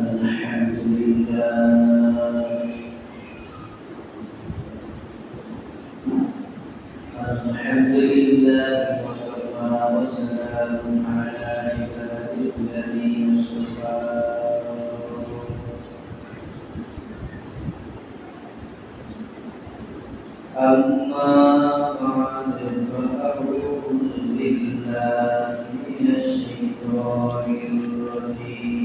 الحمد لله وكفى وسلام على عباده الذين اصطفى أما بعد فأعوذ بالله من الشيطان الرجيم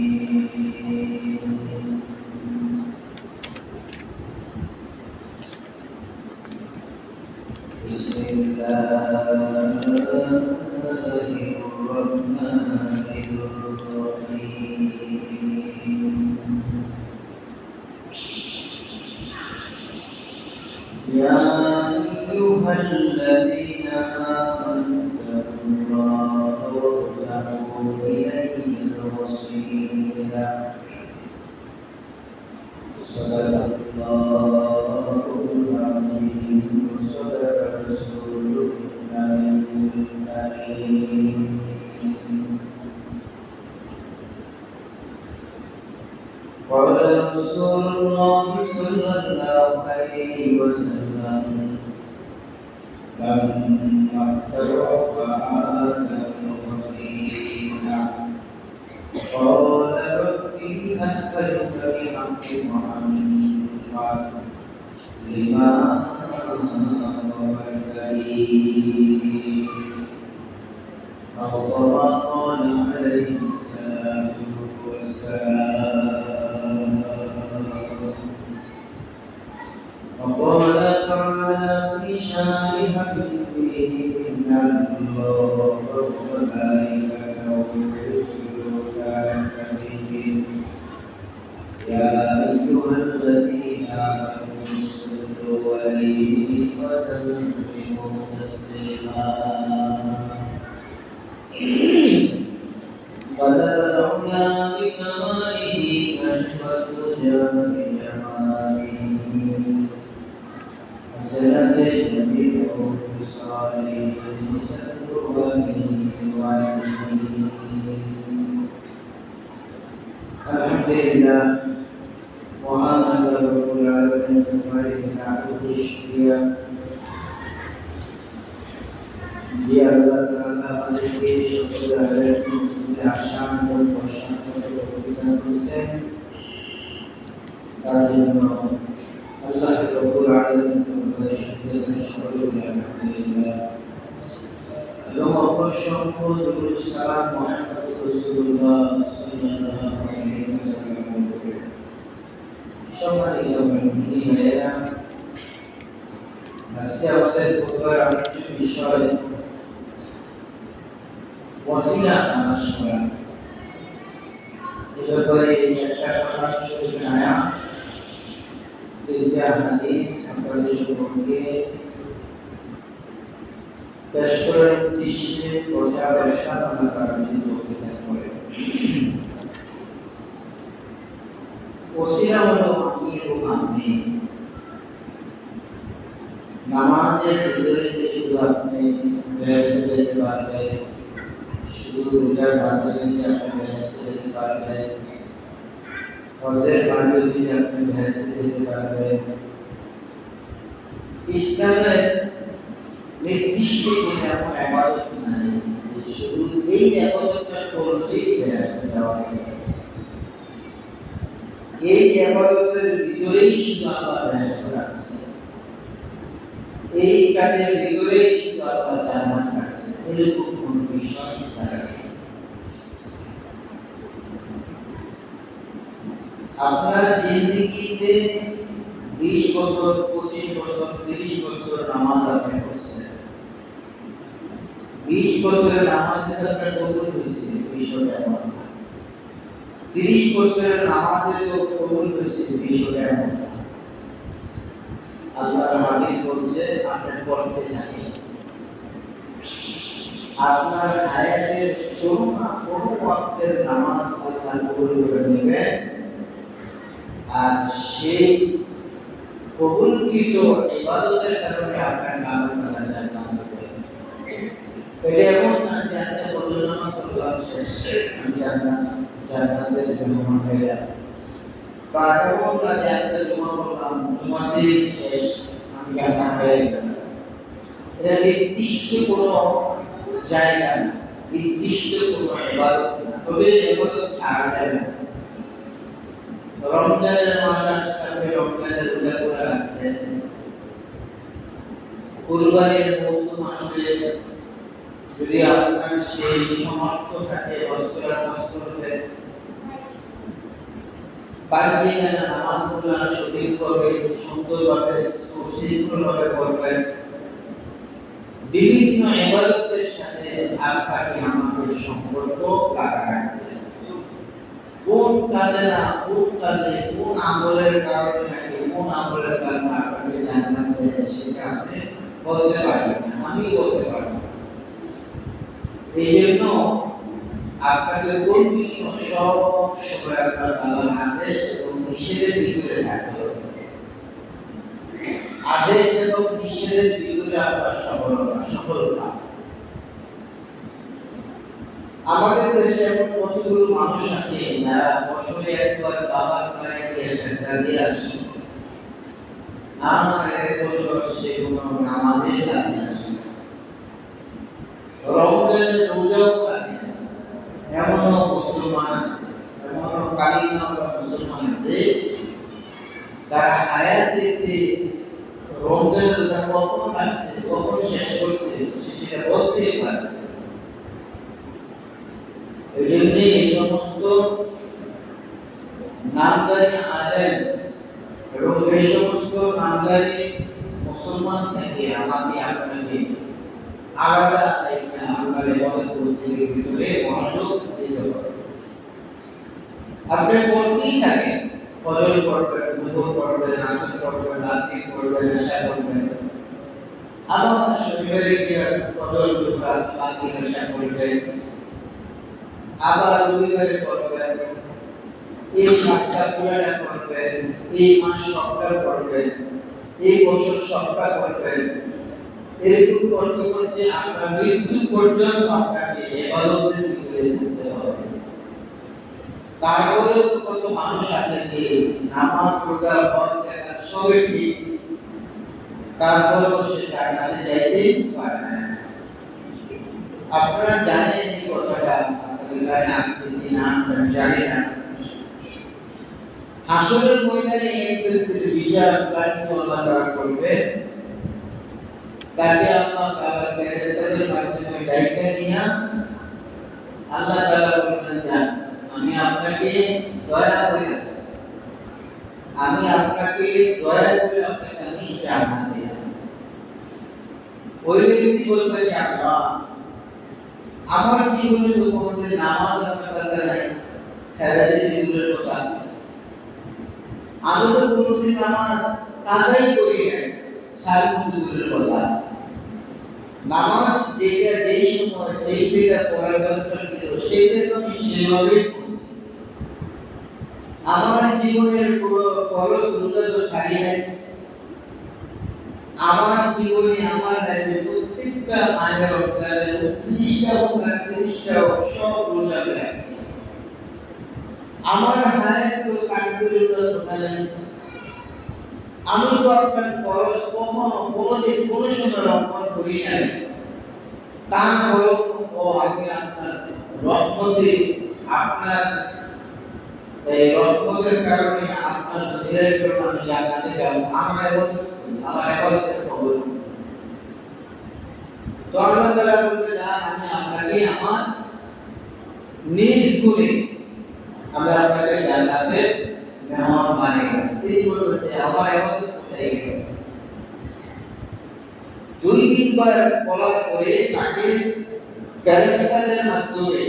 بسم الله الرحمن الرحيم يا أيها الذين آمنوا اتقوا الله وابتغوا إليه الوسيلة صدق الله العظيم وصدق رسوله النبي الكريم قال رسول الله صلى الله عليه وسلم لما توفى آدم وزينا قال ربي أسألك بحق محمد لما أمرتني أو كما قال عليه الصلاة والسلام وقال تعالى في شان حبيبه إن الله وملائكته يصلون على النبي يا أيها الذين آمنوا صلوا عليه وسلموا تسليما فلا العلا بكماله كشف الدجى بجماله حسنت جميع خصاله صلوا عليه وعليه الحمد لله وعلى رب العالمين ولنعبد الشكر যে আল্লাহ তাআলা আমাদেরকে সকল আয়াতের মধ্যে আসান ও প্রশংসা প্রতিদান করেছেন তার জন্য আল্লাহ রব্বুল আলামিনের শুকরিয়া সকলে আলহামদুলিল্লাহ এবং অসংখ্য দরুদ সালাম মুহাম্মদ রাসূলুল্লাহ সাল্লাল্লাহু আলাইহি ওয়াসাল্লাম সম্মানিত মুমিনিন ভাইয়েরা আজকে আমাদের খুতবার আলোচ্য বিষয় ওসিলা তালাশ করা। এই ব্যাপারে একটা কথা শরীফে আয়া তিনটা হাদিস আপনাদের সম্মুখে পেশ করার উদ্দেশ্যে প্রচার প্রসার আমরা কার্যক্রম করতে পারি। ওসিলা হলো আমি এবং আপনি নামাজের ভিতরে যে শুধু আপনি ব্যস্ত যেতে পারবেন, শুধু রোজার মাধ্যমে যে আপনি ব্যস্ত যেতে পারবেন, হজের মাধ্যমে যে আপনি ব্যস্ত যেতে পারবেন, ইসলামের নির্দিষ্ট কোনো এমন ইবাদত নাই যে শুধু এই ইবাদতটা করলেই ব্যস্ত যাওয়া যায়। এই ইবাদতের ভিতরেই শুধু আল্লাহ ব্যস্ত আছে, এই কাজের ভিতরেই শুধু আল্লাহ জান্নাত আছে, এরকম কোনো বিষয় ইসলামে নেই। আপনার জিন্দেগিতে 20 বছর 25 বছর 30 বছর নামাজ আপনি পড়ছেন, 20 বছরের নামাজে আপনার কবুল হয়েছে বিষয়টা এমন, 30 বছরের নামাজে তো কবুল হয়েছে বিষয়টা এমন। আল্লাহর হাবিব বলছে আপনি পড়তে থাকেন, আপনার হায়াতের কোনো না কোনো ওয়াক্তের নামাজ আল্লাহ কবুল করে নেবেন, আর সেই কবুলকৃত ইবাদতের কারণে আপনার নাম আল্লাহ জান্নাত দেবেন। এটা এমন না যে আজকে ফজর নামাজ পড়লাম শেষ আমি জান্নাতের মেহমান হয়ে গেলাম, এমন না যে আজকে জমা করলাম, জমা দিয়ে শেষ, আমি জানা হয়ে গেল। এটা নির্দিষ্ট কোনো জায়গা না, নির্দিষ্ট কোনো ইবাদত না, তবে এগুলো ছাড়া যাবে না। রমজানের মাস আসলে রমজানের রোজা করে রাখবেন, কুরবানির মৌসুম আসলে যদি আপনার সেই সামর্থ্য থাকে করবে, বাড়িতে নামাজগুলো সঠিক করবে, সুন্দরভাবে সুশৃঙ্খলভাবে করবেন, বিভিন্ন ইবাদতের সাথে আপনাকে আমাদের সম্পর্ক রাখবে। কোন কাজে না, কোন কাজে, কোন আমলের কারণে নাকি কোন আমলের কারণে আপনাকে জান্নাত দেবে সেটা আপনি বলতে পারবেন না, আমি বলতে পারবো। এই জন্য আপনাকে কর্মীয় সব সময় আল্লাহর আদেশ এবং নিষেধের ভিতরে থাকতে হবে। আদেশ এবং নিষেধের ভিতরে আপনার সফলতা। আমাদের দেশে এমন কতগুলো মানুষ আছে যারা বছরে একবার বাবার পায়ে গিয়ে সেটা দিয়ে আসে, আমার এক বছর সে কোনো নামাজে আসে না, রমজানের রোজাও করে। এমনও মুসলমান আছে, এমনও কালিমা মুসলমান আছে তারা হায়াতেতে রমজানের রোজা কখন আসছে, কখন শেষ করছে সেটা বলতেই পারে। এই জন্য এই সমস্ত নামদারি আলেম এবং এই সমস্ত নামদারি মুসলমান থেকে আমাকে আপনাকে আলাদা আমাদের ইবাদতের ভিতরে মনোযোগ দিতে হবে। আপনি করতেই থাকেন, ফজর করবেন, দুপুর করবেন, আসর করবেন, রাত্রি করবেন, এশা করবেন, আবার শনিবারে গিয়ে ফজর, দুপুর, আসর, রাত্রি, এশা করবেন, আবার রবিবারে করবেন, এই সপ্তাহ পুরোটা করবেন, এই মাস সপ্তাহ করবেন, এই বছর সপ্তাহ করবেন। এরকম করতে করতে আপনার মৃত্যু পর্যন্ত আপনাকে ইবাদতের ভিতরে থাকতে হবে। তারপরেও তো কত মানুষ আছে যে নামাজ, রোজা, হজ, যাকাত সবই ঠিক, তারপরেও সে জান্নাতে যাইতে পারে না। আপনারা জানেন এই কথাটা, আপনাদের আসছে কি না আসছে জানি না। হাসরের ময়দানে এক ব্যক্তির বিচার আল্লাহ তাআলা করবে, তাকে আল্লাহ তাআলা ফেরেশতাদের মাধ্যমে ডাইকা নিয়ে আল্লাহ তাআলা বলবেন, যান, আমি আপনাকে দয়া করে আমি আপনাকে জান্নাত দিলাম। ওই ব্যক্তি বলবে যে আল্লাহ, আমার জীবনে তো কোনোদিন নামাজ আমার কাছে নাই, স্যালারি সিঁদুরের কথা, আমি তো কোনোদিন নামাজ কাজাই করি নাই, সারি সিঁদুরের কথা। নামাজ যেটা যেই সময় যেই জায়গা পড়ার দরকার ছিল সেটা তো আমি সেভাবেই করছি। আমার জীবনের পুরো ফরজ রোজা তো ছাড়ি নাই। আমার জীবনে আমার লাইফে প্রত্যেকটা আয়ার রমজানের 29টা ও 38টা সব রোজা করেছি। আমার হায়াত তো কাটতে শোনা নাই। আমি তো আপনার ফরজ কোনোদিন কোনো সময় লঙ্ঘন করি নাই। তারপরেও আমি আপনার রহমতে, আপনার এই রহমতের কারণে আপনার ছেলের জন্য আমি জান্নাতে যাব। আমার ইবাদতের কবুল। তো আল্লাহ তাআলা বলবে, যান, আমি আপনাকে আমার নিজ গুণে আমি আপনাকে জান্নাতে মেহমান বানিয়ে তিনি বলবেন যে আমার ইবাদত কোথায় গেল? 2-3 বার বলার পরে তাকে ফেরেশতাদের মাধ্যমে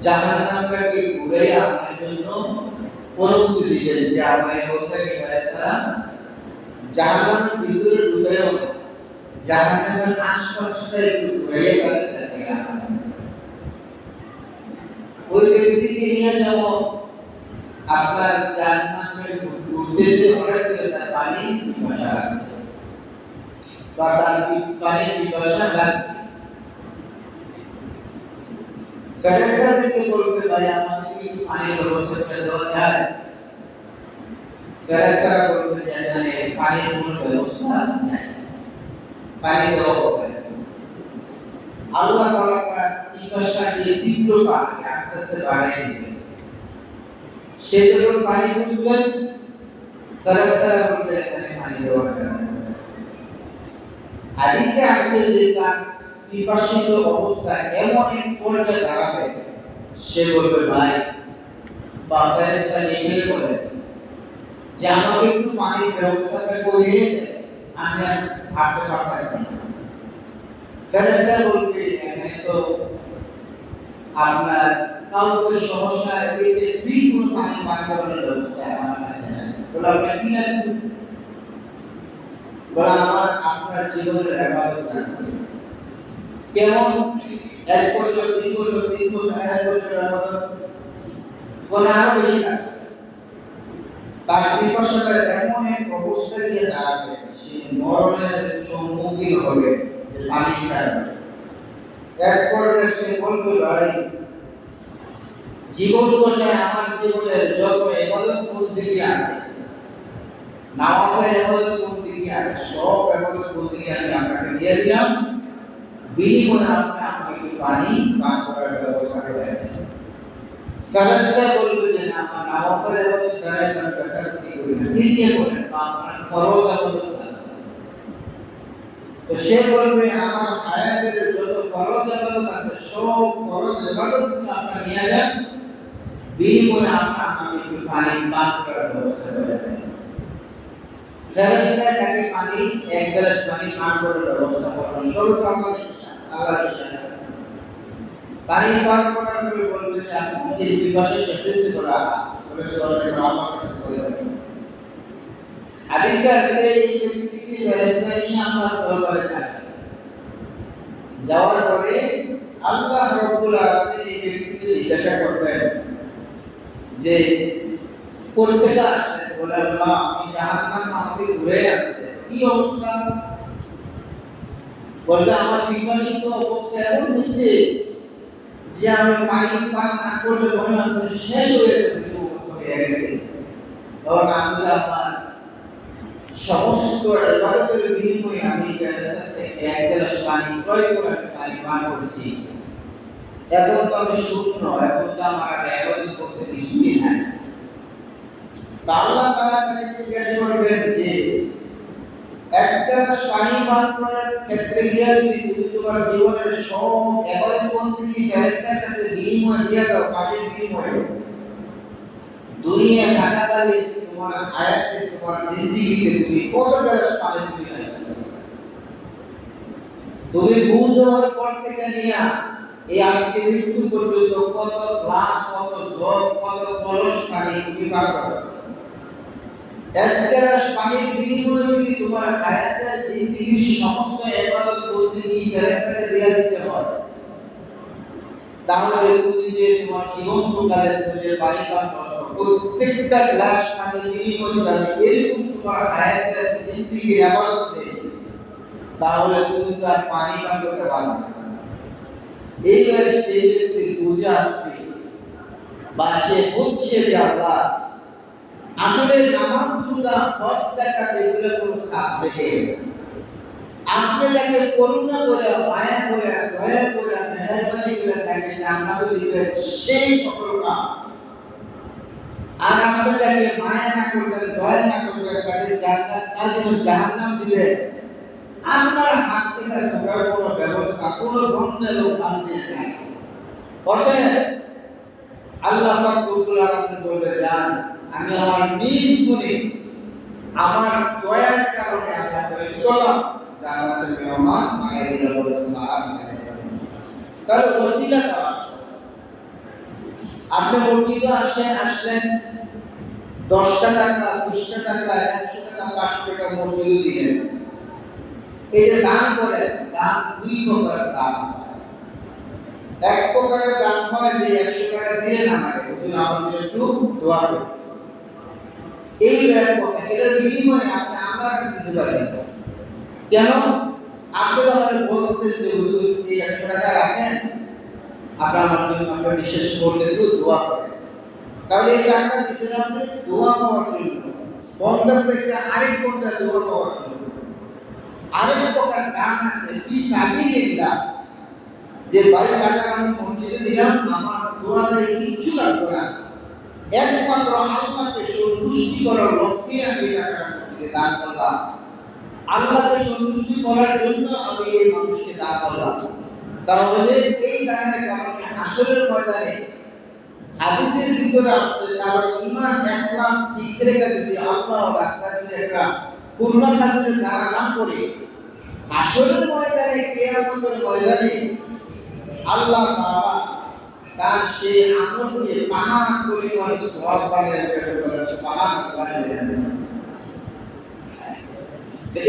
জাহান্নামকে ঘুরে আনার জন্য অনুমতি দিলেন যে আমার বলতে ফেরেশতারা জাহান্নামের ভিতরে ঢুকেও জাহান্নামের আশপাশটা একটু ঘুরে তাকে আনা। ওই ব্যক্তিকে নিয়ে যাব আপনার জাহান্নামের উদ্দেশ্যে হঠাৎ তার পানি পিপাসা লাগছে বা তার পানির পিপাসা লাগছে। ফেরেশতাদেরকে বলবে, ভাই আমাকে কি পানির ব্যবস্থা করে দেওয়া যায়? ফেরেশতারা বলবে যে এখানে পানির কোনো ব্যবস্থা নাই, পানি দেওয়া হবে না। আল্লাহ তাআলা পিপাসা দিয়ে তীব্রতা আস্তে আস্তে বাড়িয়ে দিবেন। সে যখন পানি খুঁজবেন, ফেরেশতারা বলবে এখানে পানি দেওয়া যাবে না। হাদিসে আসছে যে তার পিপাসিত অবস্থা এমন এক পর্যায়ে দাঁড়াবে, সে বলবে ভাই বা ফেরেশতা ইমেল করে যে আমাকে একটু পানির ব্যবস্থাটা করে দিয়েছে, আমি আর হাঁটতে পারতেছি না। ফেরেশতা বলবে এখানে তো আপনার কাউকে সমস্যা পেতে ফ্রি কোনো পানি পান করানোর ব্যবস্থা আমার কাছে নাই। বলে আপনার কি লাগবে? বলে আমার আপনার জীবনের ইবাদত লাগবে। কেমন? 1 বছর 2 বছর 3 বছর 1 বছর ইবাদত, বলে আরো বেশি লাগবে। তার পিপাসাটা এমন এক অবস্থায় গিয়ে দাঁড়াবে, সে মরণের সম্মুখীন হবে পানি খাবে। এক পর্যায়ে সে বলবে ভাই জীবন দশায় আমার জীবনের যত ইবাদত বন্দেগী আছে, নওয়াফের ইবাদত বন্দেগী আছে, সব ইবাদত বন্দেগী আমি আপনাকে দিয়ে দিলাম, বিনিময়ে আপনি আমাকে একটু পানি পান করার ব্যবস্থা করে দেন। ফেরেশতা বলবে যে না, আমার নওয়াফের ইবাদত দ্বারা আমি কাছাকাছি করি না, নিজে বলেন আপনার ফরজ ইবাদত না। তো সে বলবে আমার হায়াতের যত ফরজ ইবাদত আছে, সব ফরজ ইবাদতগুলো আপনি নিয়ে যান, বিনিময়ে আপনার আমাকে একটু পানি পান করার ব্যবস্থা করে দেন। ফেরেশতা তাকে পানি, 1 গ্লাস পানি পান করার ব্যবস্থা করবেন। শুরুতে আমাদের ইচ্ছা, আল্লাহর ইচ্ছা। পানি পান করার পরে বলবে যে আপনি যে পিপাসা শেষ হয়েছে তোরা, বলে সবাই আমার কাছে চলে যাবে। হাদিসে আছে এই ব্যক্তিকে ফেরেশতা নিয়ে আল্লাহ দরবারে যায়। যাওয়ার পরে আল্লাহ রাব্বুল আলামিন এই ব্যক্তিকে জিজ্ঞাসা করবেন যে কোন থেকে আসছে? বলে আল্লাহ আমি জাহান্নাম আমাকে ঘুরে আসছে। কি অবস্থা? বলবে আমার পিপাসিত অবস্থা এমন হয়েছে যে আমি পানি পান না করলে মনে হয় শেষ হয়ে যাবে, অবস্থা হয়ে গেছে। তখন আমি আমার সমস্ত ইবাদতের বিনিময়ে আমি ফেরেশতা থেকে 1 গ্লাস পানি ক্রয় করে পানি পান করছি। এখন তো আমি শূন্য, এখন তো আমার আর ইবাদত করতে কিছুই নাই। আল্লাহ তাআলা তাকে জিজ্ঞাসা করবেন যে 1 গ্লাস পানি পান করার ক্ষেত্রে গিয়ে যদি তুমি তোমার জীবনের সব ইবাদত বন্দেগী ফেরেশতার কাছে বিনিময় দিয়ে দাও, পানির বিনিময়ে, দুনিয়া থাকাকালীন তোমার হায়াতে, তোমার জিন্দেগিতে তুমি কত গ্লাস পানি তুমি খাইছো? তুমি বুঝ হওয়ার পর থেকে নিয়ে এই আজকে মৃত্যু পর্যন্ত কত গ্লাস, কত জগ, কত কলস পানি তুমি পান করছো? 1 গ্লাস পানির বিনিময়ে যদি তোমার হায়াতের জিন্দেগির সমস্ত ইবাদত বন্দেগী ফেরেশতাকে দিয়ে দিতে হয়, তাহলে তুমি যে তোমার জীবনকালে তুমি যে পানি পান করছো, প্রত্যেকটা গ্লাস পানির বিনিময়ে যদি এরকম তোমার হায়াতের জিন্দেগির ইবাদত দেই, তাহলে তুমি তো আর পানি পান করতে পারবে না। এইবারে সেই ব্যক্তির বুঝে আসবে বা সে বুঝছে যে আল্লাহ আসলে নামাজগুলো, হজ, যাকাত এগুলো কোনো সাবজেক্ট, আপনি যাকে করুণা করে, মায়া করে, দয়া করে, মেহেরবানি করে তাকে জান্নাত দিবেন, সেই সকল কাজ। আর আপনি যাকে মায়া না করবেন, দয়া না করবেন, তাকে জান্নাত না দিয়ে জাহান্নাম দিবেন, আপনার হাত থেকে সরার কোনো ব্যবস্থা, কোনো বন্ধের কান্দে নাই। অতএব আল্লাহ পাক রব্বুল আলামিন বলে যান, আমি আমার নিজ গুণে, আমার দয়ার কারণে আমি আপনাকে কি করলাম? জান্নাতের মেহমান বানিয়ে দিলাম। বলে সুবহানাল্লাহ। তাহলে ওসিলা তালাশ করুন। আপনি মসজিদে আসলেন, 10 টাকা, 20 টাকা, 100 টাকা, 500 টাকা মসজিদে দিলেন। এই যে দান করেন, দান 2 প্রকার দান। এক প্রকারের দান হয় যে 100 টাকা দিলেন আমাকে, হুজুর আমার জন্য একটু দোয়া করুন। এই ব্যাপারটা, এটার বিনিময়ে আপনি আমার কাছে কিছু পাবেন। কেন? আপনি আমাকে বলছেন যে হুজুর এই 100 টাকা রাখেন, আপনি আমার জন্য আপনি বিশেষ করতে একটু দোয়া করেন। তাহলে এই টাকা দিয়েছেন আপনি দোয়া করার জন্য। পর্দা থেকে আরেক পর্দা দূর হওয়ার জন্য আরেক প্রকার দান আছে ফি সাবিলিল্লাহ, যে ভাই টাকা আমি মসজিদে দিলাম, আমার দোয়াতে কিচ্ছু লাগবে না, একমাত্র আল্লাহকে সন্তুষ্টি করার লক্ষ্যে আমি টাকাটা মসজিদে দান করলাম, আল্লাহকে সন্তুষ্টি করার জন্য আমি এই মানুষকে দান করলাম। তাহলে এই দানের কারণে হাসরের ময়দানে হাদিসের ভিতরে আছে তার ঈমান ইখলাস ঠিক রেখে যদি আল্লাহর রাস্তায় যদি একটা কুরবান হাজির যারা নাম করে হাসরের ময়দানে কিয়ামতের ময়দানে আল্লাহ তাআলা তার সেই আমলকে পাহাড় পরিমাণ সওয়াব বানিয়ে দেবেন। সুবহানাল্লাহ।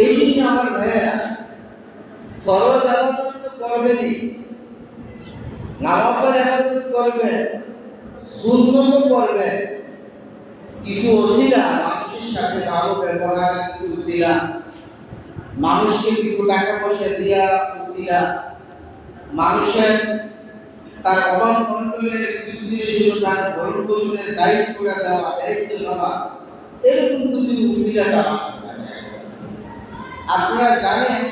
এই জন্য আমার ভাইয়েরা ফরজ ইবাদত তো করবেনই, নওয়াফল ইবাদত করবেন, সুন্নত করবেন, কিছু ওসিলা মানুষের সাথে ভালো ব্যবহারের কিছু ওসিলা, মানুষকে কিছু টাকা পয়সা দিয়া ওসিলা, মানুষের তার অভাব কন্ট্রোলের কিছুদিনের জন্য তার ভরণ পোষণের দায়িত্বটা দেওয়া, দায়িত্ব নেওয়া, এরকম কিছু ওসিলা দেওয়া। আপনারা জানেন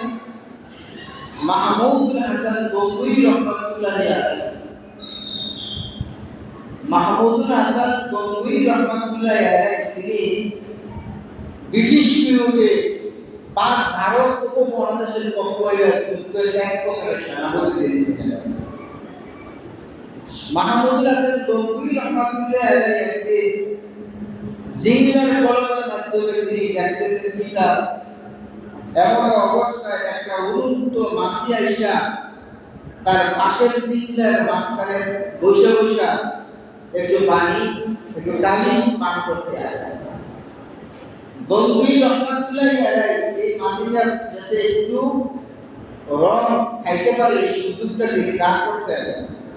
মাহমুদুল হাসান গঙ্গুই রহমাতুল্লাহ আলাইহি, মাহমুদুল হাসান গঙ্গুই রহমাতুল্লাহ আলাইহি তিনি ব্রিটিশ বিরুদ্ধে পাক ভারত উপমহাদেশের পক্ষে যুদ্ধের এক প্রকারের সেনাপতি দিয়েছিলেন। মাহমুদুল হাসান গঙ্গুই রহমাতুল্লাহ আলাইহি জিংলার কলমের মাধ্যমে তিনি লিখতেছেন কিতাব। এমন অবস্থায় একটা উন্নত মাসি আইসা তার পাশের জিংলার মাঝখানে বসে বসে একটু পানি একটু ডালি পান করতে আসে। গঙ্গুই রহমাতুল্লাহ আলাইহি এই মাসিটা যাতে একটু রং খাইতে পারে এই সুযোগটা তিনি দান করছেন।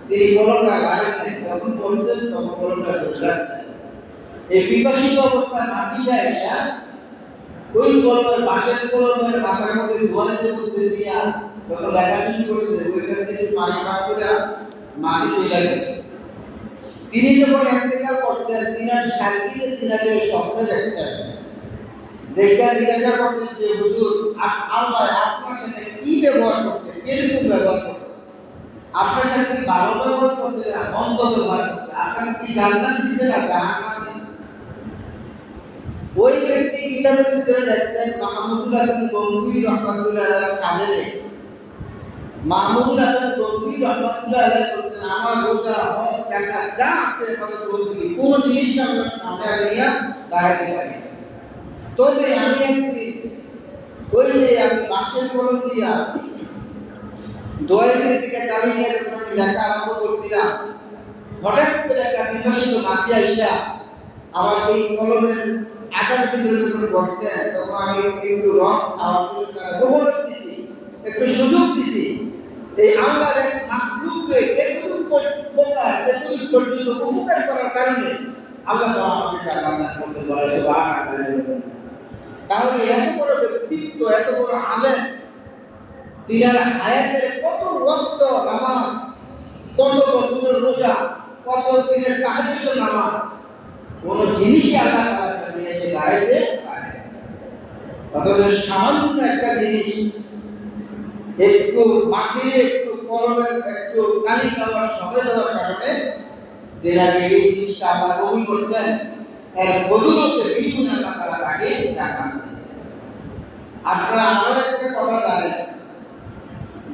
তিনি কলমটা লাগান নাই, যখন করছেন তখন কলমটা ঢুকাচ্ছেন। এই বিকশিত অবস্থায় মাসিটা এসা ওই কলমের পাশের কলমের মাথার মধ্যে ধোয়ালের মধ্যে দিয়া যখন লেখা শুরু করছে ওইখান থেকে পানি পান করে মাসি চলে গেছে। তিনি যখন ইন্তেকাল করছেন তিনার শান্তিতে তিনাকে স্বপ্নে দেখছেন, দেখে জিজ্ঞাসা করছেন যে হুজুর আল্লাহ আপনার সাথে কি ব্যবহার করছে, কিরকম ব্যবহার করছে, আপনার সাথে কি ভালো ব্যবহার করছে না মন্দ ব্যবহার করছে, আপনার কি জান্নাত দিছে না জাহান্নাম দিছে। ওই ব্যক্তি কিতাবের ভিতরে দেখছেন মাহমুদুল হাসান গঙ্গুই রহমাতুল্লাহ আলাইহি সামনে মাহমুদুল হাসান গঙ্গুই রহমাতুল্লাহ আলাইহি বলেন আমার রোজা হজ জাকাত যা আছে আমাদের বলবি কোন জিনিস আমরা সামনে আনিয়া দাঁড়াতে পারি। তবে আমি একদিন ওই যে আমি বাসের কলম দিয়া দোয়েলের দিকে তালি নিয়ে যখন আমি লেখা আরম্ভ করছিলাম, হঠাৎ করে একটা বিকশিত মাসি আইসা আমার এই কলমের আকার ভিতরে যখন বসছে তখন আমি একটু রং খাওয়ার জন্য তারা প্রবণতা দিছি, একটু সুযোগ দিছি। এই আল্লাহর এক মাখলুককে এতটুকু উপকার এতটুকু পর্যন্ত উপকার করার কারণে আল্লাহ তাআলা আমাকে জান্নাত করতে বলে। সুবহানাল্লাহ। তাহলে এত বড় ব্যক্তিত্ব, এত বড় আলেম, তিনার হায়াতের কত ওয়াক্ত নামাজ, কত বছরের রোজা, কত দিনের তাহাজ্জুদ নামাজ, কোন জিনিসই আল্লাহ তাআলার সামনে এসে দাঁড়াইতে পারে না। অথচ সামান্য একটা জিনিস একটু মাসিরে একটু কলমের একটু কালি খাওয়ার সময় দেওয়ার কারণে তিনাকে এই জিনিসটা আল্লাহ কবুল করছেন। এক বদৌলতে বিলীন আল্লাহ তাআলা তাকে জান্নাত দিয়েছেন। আপনারা আরো একটা কথা জানেন,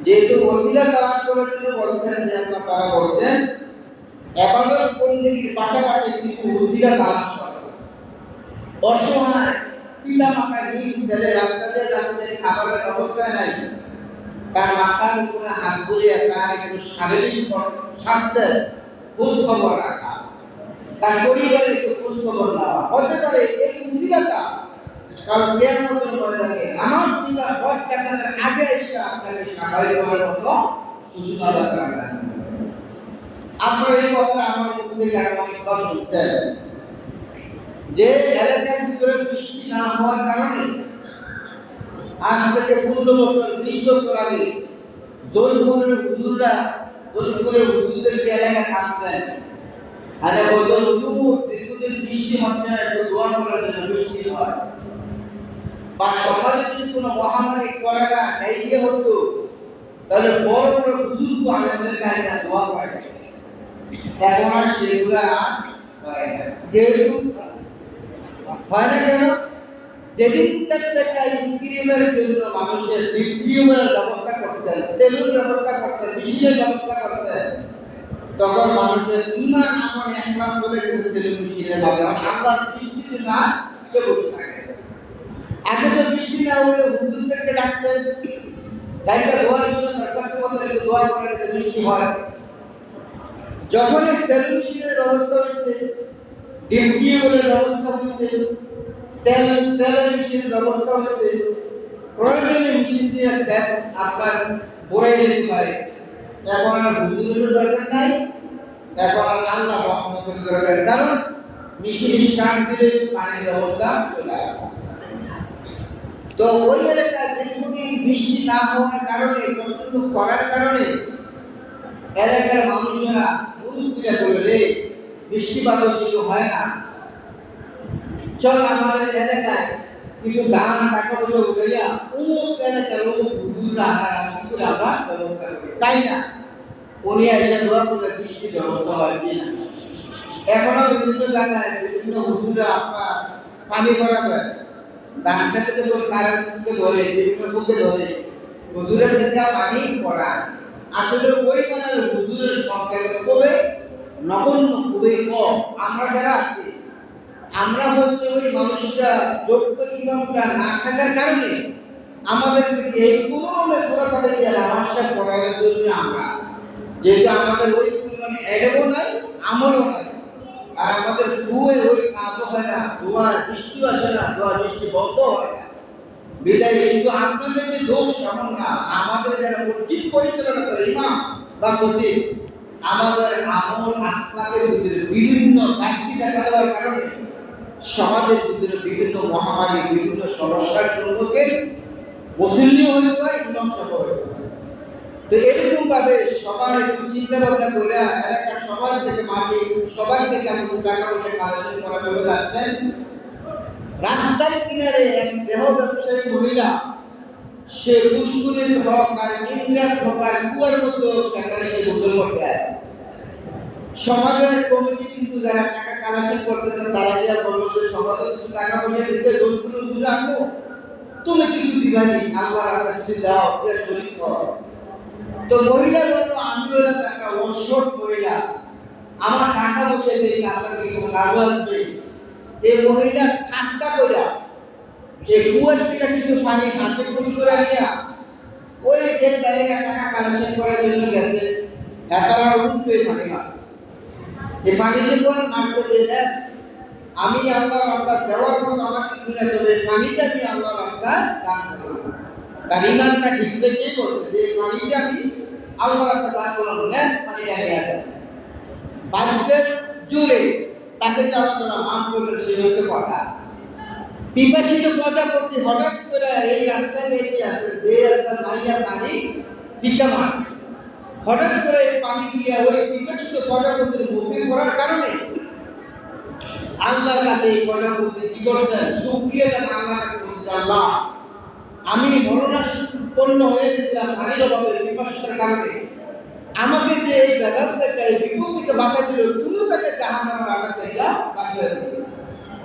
যেহেতু ওসিলা তালাশ করার জন্য বলছেন যে আপনারা বলছেন ইবাদত বন্দেগীর পাশাপাশি কিছু ওসিলা তালাশ করা। অসহায় পিতা মাতার ছেলে রাস্তা দিয়ে যাচ্ছে, খাবারের ব্যবস্থা নাই, তার মাথার উপরে হাত বুলিয়ে তার একটু শারীরিক স্বাস্থ্যের খোঁজ খবর রাখা, তার পরিবারের একটু খোঁজ খবর নেওয়া হতে পারে। এই ওসিলাটা কাল কিয়ামতের ময়দানে নামাজ পড়া হজ জাকাতের আগে এসে আপনাকে সাহায্য করার মতো সুযোগ আল্লাহ তাআলা দান করেন। আপনারা এই কথা আমার মুখ থেকে অনেকবার শুনছেন যে এলাকার ভিতরে বৃষ্টি না হওয়ার কারণে আজ থেকে 15 বছর 20 বছর আগে জলপুরের হুজুরদেরকে এলাকায় থাকতেন, আরে বলতো হুজুর দীর্ঘদিন বৃষ্টি হচ্ছে না, একটু দোয়া করার জন্য বৃষ্টি হয়। বা সমাজে যদি কোনো মহামারী কলেরা ডায়রিয়া হতো, তাহলে বড় বড় বুজুর্গ আমাদের কাছে দোয়া করে। এখন আর সেগুলা হয় না। যেহেতু হয় না কেন? যেদিন থেকে স্ক্রিমের জন্য মানুষের বিক্রিয়মের ব্যবস্থা করছেন, সেলুন ব্যবস্থা করছেন, মেশিনের ব্যবস্থা করছেন, তখন মানুষের ইমান আমল একবার চলে গেছে সেলুন মেশিনের মাধ্যমে। আল্লাহর দৃষ্টিতে না সে বসে থাকে। আগে তো বৃষ্টি না হলে হুজুরদেরকে ডাকতেন, ডাইকা দোয়ার জন্য দরখাস্ত করতেন, একটু দোয়া করে যাতে বৃষ্টি হয়। যখন এই সেলুন মেশিনের ব্যবস্থা হয়েছে, ডিপটিউবের ব্যবস্থা হয়েছে, তেলের মেশিনের ব্যবস্থা হয়েছে, প্রয়োজনীয় মেশিন দিয়ে আপনার ভরে যেতে পারে। এখন আর হুজুরের দরকার নাই, এখন আর আল্লাহ রহমতের দরকার। কারণ মেশিন স্টার্ট দিলে পানির ব্যবস্থা চলে আসে। তো ওই এলাকায় দীর্ঘদিন বৃষ্টি না হওয়ার কারণে, প্রচন্ড খরার কারণে এলাকার মানুষেরা মুরুব্বিরা বলে বৃষ্টিপাত যদি হয় না, চল আমাদের এলাকায় কিছু দান টাকা পয়সা উঠাইয়া অমুক এলাকার অমুক হুজুররা আমরা ব্যবস্থা করি। চাই না উনি এসে দোয়া করে বৃষ্টির ব্যবস্থা হয় কিনা। এখনো বিভিন্ন জায়গায় বিভিন্ন হুজুররা আপনার পানি করা যায়, ধানটা থেকে কারেন্টকে ধরে, বিভিন্ন ফুকে ধরে হুজুরের থেকে পানি করা। আসলে ওই মানের হুজুরের সংখ্যা খুবই নগণ্য, খুবই কম। আমরা যারা আছি, আমরা হচ্ছে ওই মানুষটা যোগ্য ইমামটা না থাকার কারণে আমাদেরকে এই কোনোভাবে সরকারে দিয়ে নামাজটা পড়ানোর জন্য আমরা, যেহেতু আমাদের ওই পরিমাণে এলেও নাই, আমলও নাই, আর আমাদের ফুয়ে ওই কাজও হয় না, দোয়া বৃষ্টি আসে না, দোয়া বৃষ্টি বন্ধ হয় না। বিদায় কিন্তু আপনাদের যে দোষ এমন না, আমাদের যারা মসজিদ পরিচালনা করে ইমাম বা খতিব, আমাদের আমল আখলাকের ভিতরে বিভিন্ন ঘাটতি দেখা দেওয়ার কারণে সমাজের ভিতরে বিভিন্ন মহামারী, বিভিন্ন সমস্যার সম্মুখে মুসল্লি হয়ে যায়, ইমাম সাহেব হয়ে যায়। তো এরকম ভাবে সবাই একটু চিন্তা ভাবনা করে এলাকার সবার থেকে মাটি, সবার থেকে কিছু টাকা পয়সা কালেকশন করা চলে যাচ্ছেন। রাস্তার কিনারে এক দেহ ব্যবসায়ী মহিলা, সে পুষ্কুরের হক আর ইন্দ্রার হক আর কুয়ার মতো সেখানে সে গোসল করতে আসে। সমাজের কমিটি কিন্তু যারা টাকা কালেকশন করতেছে, তারা গিয়ে বললো যে সমাজে কিছু টাকা পয়সা দিচ্ছে, লোকগুলো দূরে আনবো, তুমি কিছু দিবানি, আল্লাহ রাস্তা যদি দাও এর শরীর কর। তো মহিলা বললো, আমি হলাম একটা অসৎ মহিলা, আমার টাকা পয়সা দিয়ে আপনাকে কোনো লাভ আসবে। এই মহিলা ঠাট্টা করে এই কুয়ার থেকে কিছু পানি হাতে কুড়ি করে নিয়ে ওই যে জায়গা টাকা কালেকশন করার জন্য গেছে, এতারা উঠবে পানি মাছ। এই পানি যখন মাছকে দিয়ে দেন, আমি আল্লাহর রাস্তা দেওয়ার মতো আমার কিছু না, তবে পানিটা আমি আল্লাহর রাস্তা দান করলাম। তার ইমানটা ঠিক থেকেই করছে যে পানিটা আমি আল্লাহর রাস্তা দান করলাম, নেন পানিটা নিয়ে আসেন। বাড়িতে জুড়ে তাকে যে আল্লাহ তাআলা মাফ করলেন, সেই হচ্ছে কথা। পিপাসিত প্রজাপতি হঠাৎ করে এই রাস্তায় এগিয়ে আসে, যে রাস্তা মাইয়া পানি ফিকা মাছ, হঠাৎ করে এই পানি দিয়ে ওই পিপাসিত প্রজাপতির মুখে পড়ার কারণে আল্লাহর কাছে এই প্রজাপতি কি করছেন, শুকরিয়া জানান আল্লাহর কাছে, বলছে আল্লাহ, আমি মরণাপন্ন হয়ে গেছিলাম পানির অভাবে, পিপাসিতার কারণে। আমাকে যে এই বেদাত থেকে, এই বিপদ থেকে বাঁচাই দিল, তুমি তাকে জাহান্নামের আগুন থেকে বাঁচিয়ে দিল।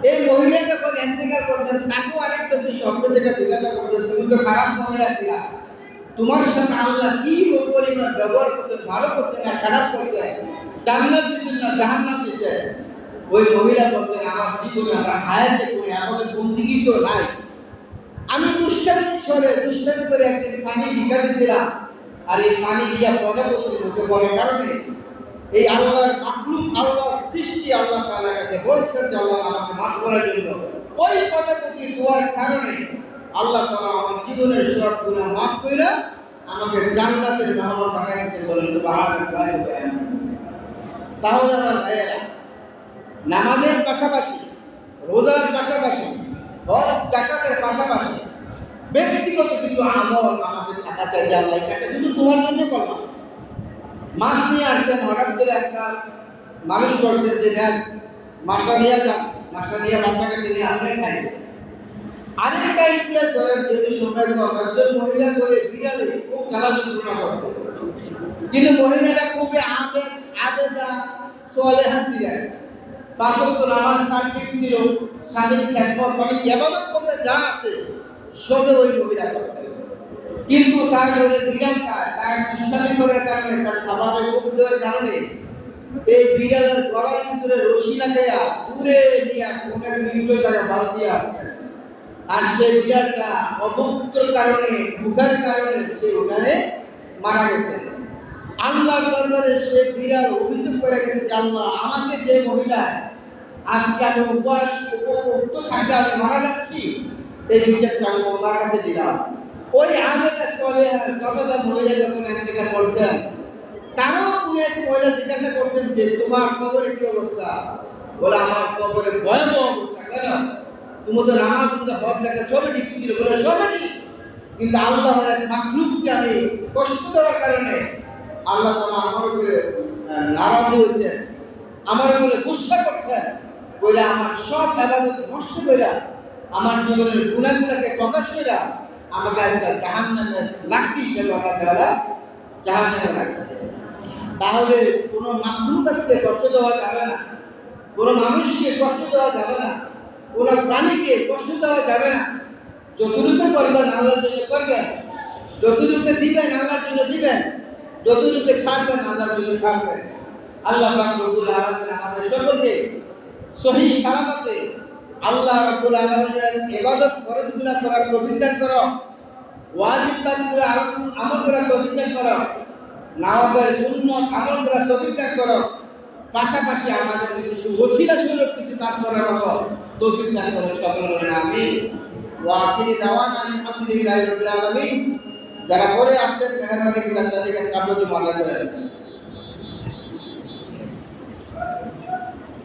এই মহিলা যখন ইন্তেকাল করছেন, তাকেও আরেকটা যে শব্দ থেকে জিজ্ঞাসা করছেন, তুমি তো খারাপ মহিলা ছিলা, তোমার সাথে আল্লাহ কি পরিমাণ ব্যবহার করছেন, ভালো করছেন না খারাপ করছেন, জান্নাত দিচ্ছেন না জাহান্নাম দিচ্ছেন। ওই মহিলা বলছেন, আমার জীবনে আমরা হায়াতে করি, আমাদের বন্দিগি তো নাই, আমি দুষ্টামি করে একদিন পানি ভিক্ষা দিয়েছিলাম, আর এই পানি দিয়া প্রজাপতির মুখে পড়ার কারণে এই আল্লাহর মাখলুক, আল্লাহর সৃষ্টি আল্লাহ তাআলার কাছে বলছেন যে আল্লাহ আমাকে মাফ করার জন্য। ওই প্রজাপতির দোয়ার কারণে আল্লাহ তাআলা আমার জীবনের সব গুনাহ মাফ করে আমাকে জান্নাতের মেহমান বানাইছেন, বলেন সুবহানাল্লাহ। তাহলে আমার ভাইয়েরা, নামাজের পাশাপাশি, রোজার পাশাপাশি, হজ যাকাতের পাশাপাশি ব্যক্তিগত কিছু আমল আমাদের থাকা চাই, যে আল্লাহ এটা শুধু তোমার জন্য করলাম। মাছ নিয়ে আসছেন, হঠাৎ করে একটা মানুষ করছে যে নেন মাস্টার নিয়ে যান, মাস্টার নিয়ে বাচ্চাকে তিনি আপনি খাই। আরেকটা ইতিহাস ধরেন, যদি সময় কম, একজন মহিলা করে বিড়ালে খুব খেলা যন্ত্রণা করত, কিন্তু মহিলাটা খুবই আবেদা সলেহা ছিলেন, পাঁচ ওয়াক্ত নামাজ তার ঠিক ছিল, স্বামীর খেদমত মানে ইবাদত করতে যা আছে সবে ওই মহিলা করতেন। কিন্তু তার ঘরে বিড়ালটা তার দুষ্টামি করার কারণে, তার খাবারের মুখ দেওয়ার কারণে এই বিড়ালের গলার ভিতরে রশি লাগাইয়া দূরে নিয়ে কোনের মিনিট তারা বাদ দিয়ে আসছে। আর সেই বিড়ালটা অভুক্তর কারণে, ভুখার কারণে সে ওখানে মারা গেছে। আল্লাহর দরবারে সে বিড়াল অভিযোগ করে গেছে যে আল্লাহ, আমাকে যে মহিলা আজকে আমি উপবাস উপভুক্ত থাকতে আমি মারা যাচ্ছি, এই বিচারটা আমি তোমার কাছে দিলাম। ওই আমেটা চলে জগদা মহিলা যখন ইন্তেকাল করছেন, তারও কোনো এক মহিলা জিজ্ঞাসা করছেন যে তোমার কবরে কি অবস্থা? বলে আমার কবরে ভয়াবহ অবস্থা। কেন? তুমি তো নামাজ পড়তে হজ জায়গা সবই ঠিক ছিল, বলে সবই ঠিক, কিন্তু আল্লাহর এক মাখলুককে আমি কষ্ট দেওয়ার কারণে আল্লাহ তাআলা আমার উপরে নারাজ হয়েছেন, আমার উপরে গুসা করছেন, বলে আমার সব ইবাদত নষ্ট কইরা, আমার জীবনের গুনাহগুলোকে প্রকাশ কইরা আমাকে আজকে জাহান্নামের লাঠি হিসেবে আল্লাহ তাআলা জাহান্নামে রাখছে। তাহলে কোনো মাখলুককে কষ্ট দেওয়া যাবে না, কোনো মানুষকে কষ্ট দেওয়া যাবে না, কোনো প্রাণীকে কষ্ট দেওয়া যাবে না। যতটুকু করবেন আল্লাহর জন্য করবেন, যতটুকু দিবেন আল্লাহর জন্য দিবেন, যতটুকু ছাড়বেন আল্লাহর জন্য ছাড়বেন। আল্লাহ পাক রব্বুল আলামিন আমাদের সকলকে সহিহ সালামতে আল্লাহ রাব্বুল আলামিনের ইবাদত ফরজগুলো করার তৌফিক দান করো, ওয়াজিব কাজগুলো আমল করার তৌফিক দান করো, নামাজের সুন্নাত আমল করার তৌফিক দান করো, পাশাপাশি আমাদের কিছু ওসিলা স্বরূপ কিছু কাজ করার মতো তৌফিক দান করো। সকলে বলেন আমিন। ওয়া আখিরি দাওয়ানা আলহামদুলিল্লাহি রাব্বিল আলামিন। যারা পরে আসছেন মেহরবানি করে তাদেরকে কাবুল মালা করেন।